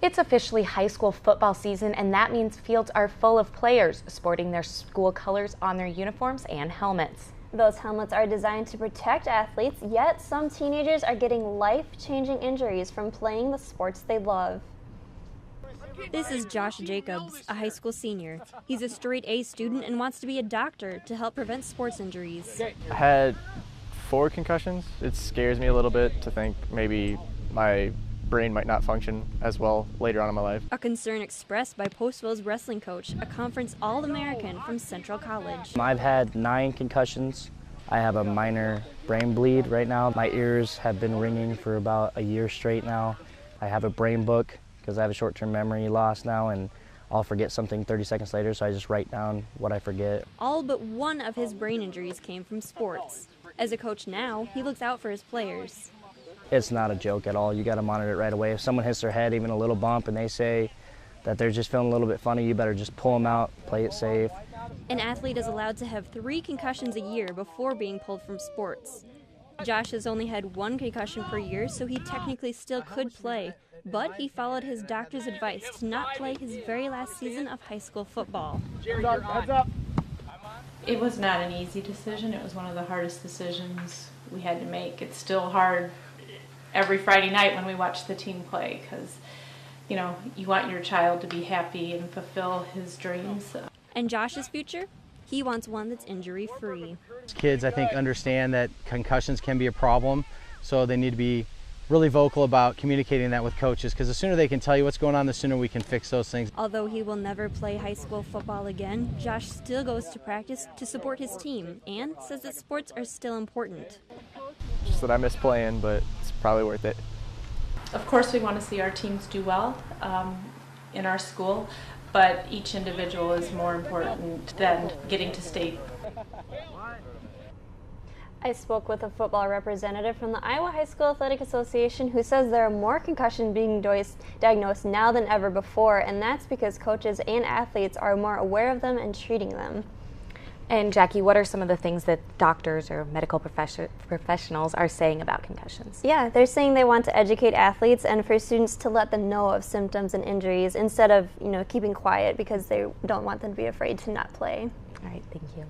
It's officially high school football season, and that means fields are full of players sporting their school colors on their uniforms and helmets. Those helmets are designed to protect athletes, yet some teenagers are getting life-changing injuries from playing the sports they love. This is Josh Jacobs, a high school senior. He's a straight A student and wants to be a doctor to help prevent sports injuries. I had 4 concussions. It scares me a little bit to think maybe my brain might not function as well later on in my life. A concern expressed by Postville's wrestling coach, a conference All-American from Central College. I've had 9 concussions. I have a minor brain bleed right now. My ears have been ringing for about a year straight now. I have a brain book because I have a short-term memory loss now, and I'll forget something 30 seconds later, so I just write down what I forget. All but one of his brain injuries came from sports. As a coach now, he looks out for his players. It's not a joke at all. You got to monitor it right away. If someone hits their head, even a little bump, and they say that they're just feeling a little bit funny, you better just pull them out, play it safe. An athlete is allowed to have 3 concussions a year before being pulled from sports. Josh has only had 1 concussion per year, so he technically still could play, but he followed his doctor's advice to not play his very last season of high school football. Heads up. It was not an easy decision. It was one of the hardest decisions we had to make. It's still hard every Friday night when we watch the team play because, you know, you want your child to be happy and fulfill his dreams. And Josh's future? He wants one that's injury-free. Kids, I think, understand that concussions can be a problem, so they need to be really vocal about communicating that with coaches, because the sooner they can tell you what's going on, the sooner we can fix those things. Although he will never play high school football again, Josh still goes to practice to support his team and says that sports are still important. Just that I miss playing, but it's probably worth it. Of course, we want to see our teams do well in our school, but each individual is more important than getting to state. I spoke with a football representative from the Iowa High School Athletic Association who says there are more concussions being diagnosed now than ever before, and that's because coaches and athletes are more aware of them and treating them. And Jackie, what are some of the things that doctors or medical professionals are saying about concussions? Yeah, they're saying they want to educate athletes and for students to let them know of symptoms and injuries instead of, keeping quiet because they don't want them to be afraid to not play. All right, thank you.